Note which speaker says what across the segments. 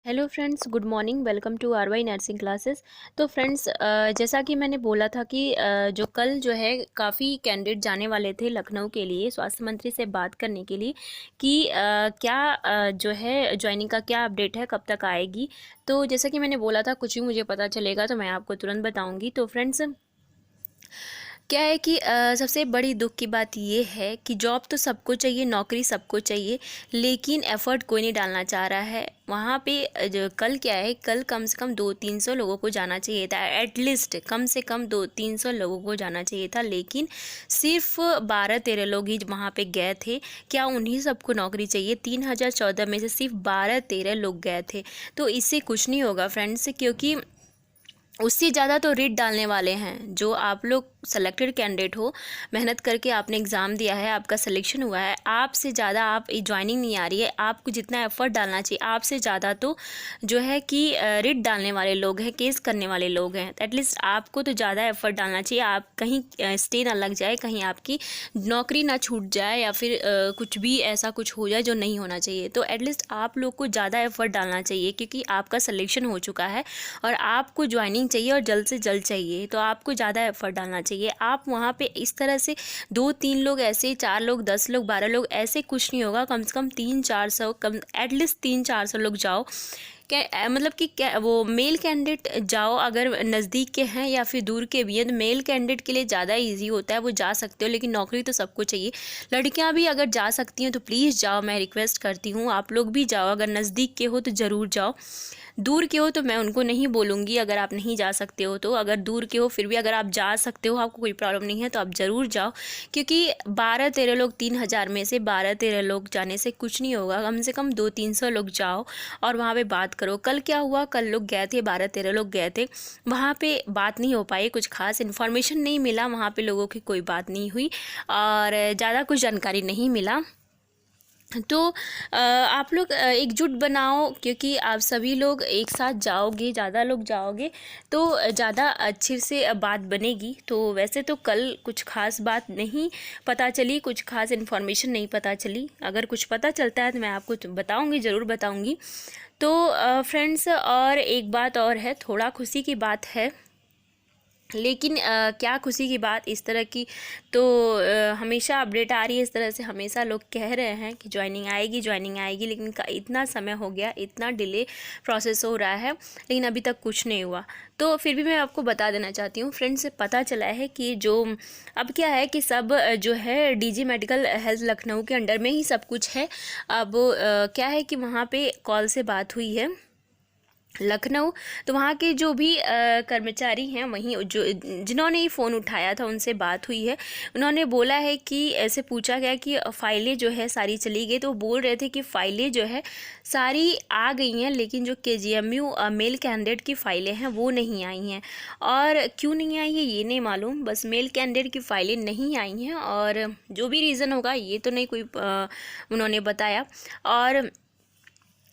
Speaker 1: Hello friends, good morning. Welcome to RY nursing classes. तो friends, जैसा कि मैंने बोला था कि जो कल जो है काफ़ी कैंडिडेट जाने वाले थे लखनऊ के लिए स्वास्थ्य मंत्री से बात करने के लिए कि क्या जो है ज्वाइनिंग का क्या अपडेट है, कब तक आएगी। तो जैसा कि मैंने बोला था कुछ भी मुझे पता चलेगा तो मैं आपको तुरंत बताऊंगी। तो फ्रेंड्स, क्या है कि सबसे बड़ी दुख की बात ये है कि जॉब तो सबको चाहिए, नौकरी सबको चाहिए, लेकिन एफर्ट कोई नहीं डालना चाह रहा है। वहाँ पे जो कल क्या है, कल कम से कम 200-300 लोगों को जाना चाहिए था, एटलीस्ट कम से कम 200-300 लोगों को जाना चाहिए था, लेकिन सिर्फ 12-13 लोग ही वहाँ पे गए थे। क्या उन्हीं सबको नौकरी चाहिए? 3014 में से सिर्फ 12-13 लोग गए थे। तो इससे कुछ नहीं होगा फ्रेंड्स, क्योंकि उससे ज़्यादा तो रेट डालने वाले हैं। जो आप लोग सेलेक्टेड कैंडिडेट हो, मेहनत करके आपने एग्ज़ाम दिया है, आपका सिलेक्शन हुआ है, आपसे ज़्यादा आप ज्वाइनिंग नहीं आ रही है, आपको जितना एफर्ट डालना चाहिए आपसे ज़्यादा तो जो है कि रेट डालने वाले लोग हैं, केस करने वाले लोग हैं। एटलीस्ट आपको तो ज़्यादा एफर्ट डालना चाहिए, आप कहीं स्टे ना लग जाए, कहीं आपकी नौकरी ना छूट जाए या फिर कुछ भी ऐसा कुछ हो जाए जो नहीं होना चाहिए। तो एटलीस्ट आप लोग को ज़्यादा एफर्ट डालना चाहिए, क्योंकि आपका सिलेक्शन हो चुका है और आपको ज्वाइनिंग चाहिए और जल्द से जल्द चाहिए। तो आपको ज़्यादा एफर्ट डालना चाहिए। आप वहाँ पे इस तरह से 2-3 लोग ऐसे, 4 लोग, 10 लोग, 12 लोग ऐसे कुछ नहीं होगा। कम से कम 300-400, कम एटलीस्ट 300-400 लोग जाओ। क्या मतलब कि क्या वो मेल कैंडिडेट जाओ, अगर नज़दीक के हैं या फिर दूर के भी हैं तो मेल कैंडिडेट के लिए ज़्यादा इजी होता है, वो जा सकते हो। लेकिन नौकरी तो सबको चाहिए। लड़कियां भी अगर जा सकती हैं तो प्लीज़ जाओ, मैं रिक्वेस्ट करती हूँ। आप लोग भी जाओ, अगर नज़दीक के हो तो ज़रूर जाओ। दूर के हो तो मैं उनको नहीं बोलूँगी अगर आप नहीं जा सकते हो तो। अगर दूर के हो फिर भी अगर आप जा सकते हो, आपको कोई प्रॉब्लम नहीं है, तो आप ज़रूर जाओ। क्योंकि 12-13 लोग, 3000 में से 12-13 लोग जाने से कुछ नहीं होगा। कम से कम 200-300 लोग जाओ और वहाँ पे बात करो। कल क्या हुआ, कल लोग गए थे, 12-13 लोग गए थे, वहाँ पे बात नहीं हो पाई, कुछ खास इन्फॉर्मेशन नहीं मिला, वहाँ पे लोगों की कोई बात नहीं हुई और ज़्यादा कुछ जानकारी नहीं मिला। तो आप लोग एकजुट बनाओ, क्योंकि आप सभी लोग एक साथ जाओगे, ज़्यादा लोग जाओगे तो ज़्यादा अच्छे से बात बनेगी। तो वैसे तो कल कुछ खास बात नहीं पता चली, कुछ खास इन्फॉर्मेशन नहीं पता चली। अगर कुछ पता चलता है तो मैं आपको बताऊंगी, ज़रूर बताऊंगी। तो फ्रेंड्स, और एक बात और है, थोड़ा खुशी की बात है, लेकिन क्या खुशी की बात इस तरह की तो हमेशा अपडेट आ रही है इस तरह से, हमेशा लोग कह रहे हैं कि ज्वाइनिंग आएगी, ज्वाइनिंग आएगी, लेकिन इतना समय हो गया, इतना डिले प्रोसेस हो रहा है, लेकिन अभी तक कुछ नहीं हुआ। तो फिर भी मैं आपको बता देना चाहती हूँ फ्रेंड्स, पता चला है कि जो अब क्या है कि सब जो है डीजी मेडिकल हेल्थ लखनऊ के अंडर में ही सब कुछ है। अब क्या है कि वहाँ पे कॉल से बात हुई है लखनऊ, तो वहाँ के जो भी कर्मचारी हैं, वहीं जो जिन्होंने ये फ़ोन उठाया था उनसे बात हुई है। उन्होंने बोला है कि ऐसे पूछा गया कि फ़ाइलें जो है सारी चली गई, तो बोल रहे थे कि फ़ाइलें जो है सारी आ गई हैं, लेकिन जो केजीएमयू मेल कैंडिडेट की फ़ाइलें हैं वो नहीं आई हैं। और क्यों नहीं आई है ये नहीं मालूम, बस मेल कैंडिडेट की फ़ाइलें नहीं आई हैं, और जो भी रीज़न होगा ये तो नहीं कोई उन्होंने बताया। और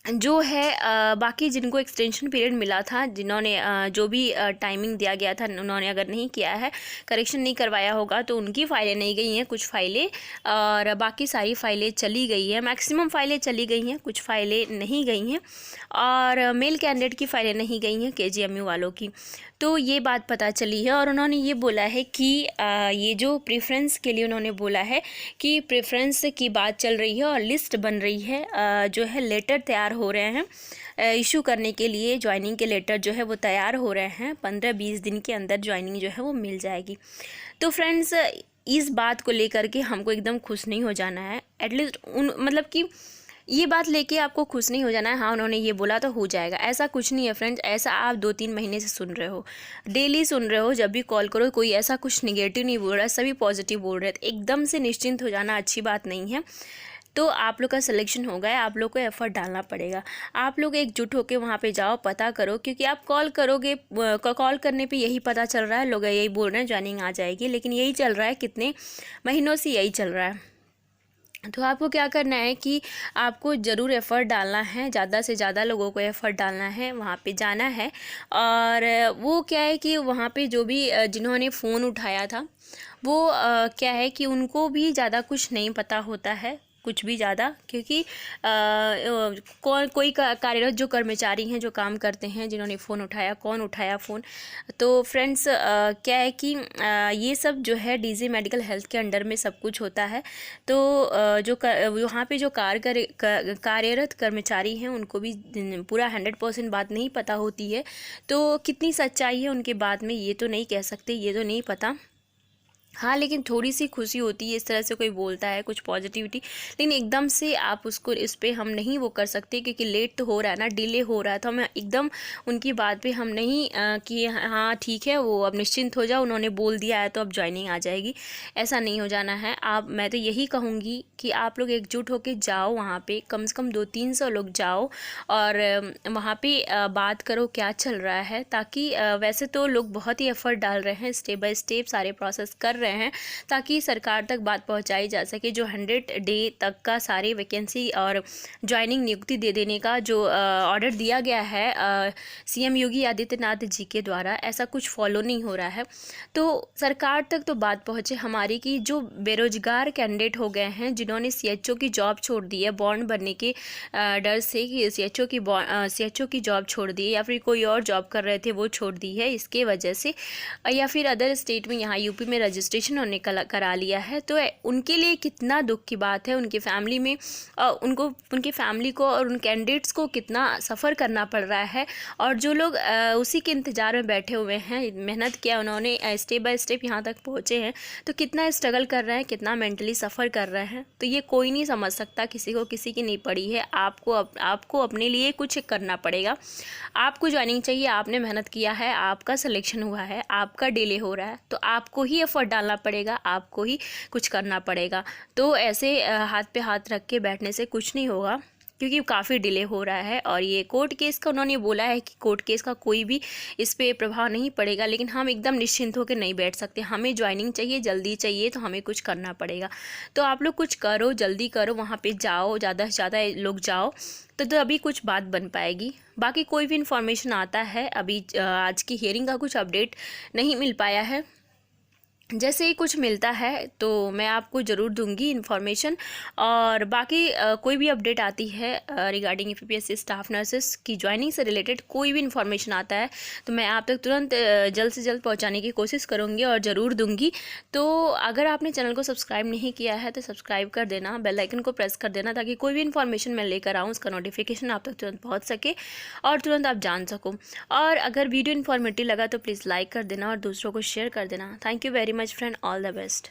Speaker 1: जो है बाकी जिनको एक्सटेंशन पीरियड मिला था, जिन्होंने जो भी टाइमिंग दिया गया था, उन्होंने अगर नहीं किया है, करेक्शन नहीं करवाया होगा, तो उनकी फ़ाइलें नहीं गई हैं, कुछ फ़ाइलें, और बाकी सारी फ़ाइलें चली गई हैं। मैक्सिमम फ़ाइलें चली गई हैं, कुछ फ़ाइलें नहीं गई हैं, और मेल कैंडिडेट की फ़ाइलें नहीं गई हैं, केजीएमयू वालों की। तो ये बात पता चली है, और उन्होंने ये बोला है कि ये जो प्रेफरेंस के लिए उन्होंने बोला है कि प्रेफरेंस की बात चल रही है और लिस्ट बन रही है, जो है लेटर तैयार हो रहे हैं इशू करने के लिए। ज्वाइनिंग के लेटर जो है वो तैयार हो रहे हैं, 15-20 दिन के अंदर ज्वाइनिंग जो है वो मिल जाएगी। तो फ्रेंड्स, इस बात को लेकर के हमको एकदम खुश नहीं हो जाना है। एटलीस्ट मतलब कि ये बात लेके आपको खुश नहीं हो जाना है, हाँ उन्होंने ये बोला तो हो जाएगा, ऐसा कुछ नहीं है फ्रेंड्स। ऐसा आप 2-3 महीने से सुन रहे हो, डेली सुन रहे हो, जब भी कॉल करो कोई ऐसा कुछ निगेटिव नहीं बोल रहा है, सभी पॉजिटिव बोल रहे हैं। तो एकदम से निश्चिंत हो जाना अच्छी बात नहीं है। तो आप लोग का सिलेक्शन हो गया, आप लोग को एफर्ट डालना पड़ेगा। आप लोग एकजुट होकर वहाँ पे जाओ, पता करो, क्योंकि आप कॉल करोगे, कॉल करने पे यही पता चल रहा है, लोग यही बोल रहे हैं ज्वाइनिंग आ जाएगी, लेकिन यही चल रहा है, कितने महीनों से यही चल रहा है। तो आपको क्या करना है कि आपको ज़रूर एफ़र्ट डालना है, ज़्यादा से ज़्यादा लोगों को एफ़र्ट डालना है, वहाँ पे जाना है। और वो क्या है कि वहाँ पे जो भी जिन्होंने फ़ोन उठाया था वो क्या है कि उनको भी ज़्यादा कुछ नहीं पता होता है, कुछ भी ज़्यादा, क्योंकि कोई कार्यरत जो कर्मचारी हैं, जो काम करते हैं, जिन्होंने फ़ोन उठाया, कौन उठाया फ़ोन। तो फ्रेंड्स क्या है कि ये सब जो है डीजी मेडिकल हेल्थ के अंडर में सब कुछ होता है। तो जो वहाँ पे जो कार्यरत कर्मचारी हैं उनको भी पूरा 100% बात नहीं पता होती है। तो कितनी सच्चाई है उनके बात में ये तो नहीं कह सकते, ये तो नहीं पता। हाँ, लेकिन थोड़ी सी खुशी होती है इस तरह से कोई बोलता है, कुछ पॉजिटिविटी। लेकिन एकदम से आप उसको इस पे हम नहीं वो कर सकते, क्योंकि लेट तो हो रहा है ना, डिले हो रहा है। तो हम एकदम उनकी बात पे हम नहीं कि हाँ ठीक है, वो अब निश्चिंत हो जाओ, उन्होंने बोल दिया है तो अब ज्वाइनिंग आ जाएगी, ऐसा नहीं हो जाना है। मैं तो यही कहूँगी कि आप लोग एकजुट होकर जाओ वहाँ पर, कम से कम 200-300 लोग जाओ और वहाँ पर बात करो क्या चल रहा है। ताकि वैसे तो लोग बहुत ही एफर्ट डाल रहे हैं, स्टेप बाय स्टेप सारे प्रोसेस कर रहे हैं, ताकि सरकार तक बात पहुंचाई जा सके। जो 100 डे तक का सारे वैकेंसी और ज्वाइनिंग नियुक्ति दे देने का जो ऑर्डर दिया गया है सीएम योगी आदित्यनाथ जी के द्वारा, ऐसा कुछ फॉलो नहीं हो रहा है। तो सरकार तक तो बात पहुंचे हमारी कि जो बेरोजगार कैंडिडेट हो गए हैं, जिन्होंने सीएचओ की जॉब छोड़ दी है बॉन्ड बनने के डर से कि सीएचओ की जॉब छोड़ दी है, या फिर कोई और जॉब कर रहे थे वो छोड़ दी है इसके वजह से, या फिर अदर स्टेट में यहाँ यूपी में रजिस्ट्रेशन होने करा लिया है। तो उनके लिए कितना दुख की बात है, उनकी फैमिली में उनकी फैमिली को और उन कैंडिडेट्स को कितना सफ़र करना पड़ रहा है। और जो लोग उसी के इंतज़ार में बैठे हुए हैं, मेहनत किया उन्होंने, स्टेप बाय स्टेप यहाँ तक पहुँचे हैं, तो कितना स्ट्रगल कर रहे हैं, कितना मेंटली सफ़र कर रहे हैं। तो ये कोई नहीं समझ सकता, किसी की नहीं पड़ी है। आपको अपने लिए कुछ करना पड़ेगा। आपको ज्वाइनिंग चाहिए, आपने मेहनत किया है, आपका सिलेक्शन हुआ है, आपका डिले हो रहा है, तो आपको ही एफर्ट डालना पड़ेगा, आपको ही कुछ करना पड़ेगा। तो ऐसे हाथ पे हाथ रख के बैठने से कुछ नहीं होगा, क्योंकि काफ़ी डिले हो रहा है। और ये कोर्ट केस का उन्होंने बोला है कि कोर्ट केस का कोई भी इस पे प्रभाव नहीं पड़ेगा, लेकिन हम एकदम निश्चिंत होकर नहीं बैठ सकते। हमें ज्वाइनिंग चाहिए, जल्दी चाहिए, तो हमें कुछ करना पड़ेगा। तो आप लोग कुछ करो, जल्दी करो, वहाँ पे जाओ, ज़्यादा से ज़्यादा लोग जाओ, तो अभी कुछ बात बन पाएगी। बाकी कोई भी इन्फॉर्मेशन आता है, अभी आज की हियरिंग का कुछ अपडेट नहीं मिल पाया है, जैसे ही कुछ मिलता है तो मैं आपको ज़रूर दूंगी इन्फॉर्मेशन। और बाकी कोई भी अपडेट आती है रिगार्डिंग यूपीएससी स्टाफ नर्सेस की ज्वाइनिंग से रिलेटेड, कोई भी इन्फॉर्मेशन आता है तो मैं आप तक तुरंत जल्द से जल्द पहुंचाने की कोशिश करूंगी और ज़रूर दूंगी। तो अगर आपने चैनल को सब्सक्राइब नहीं किया है तो सब्सक्राइब कर देना, बेल आइकन को प्रेस कर देना, ताकि कोई भी इन्फॉर्मेशन मैं लेकर आऊँ उसका नोटिफिकेशन आप तक तुरंत पहुँच सके और तुरंत आप जान सको। और अगर वीडियो इन्फॉर्मेटिव लगा तो प्लीज़ लाइक कर देना और दूसरों को शेयर कर देना। Thank you very much friend, all the best.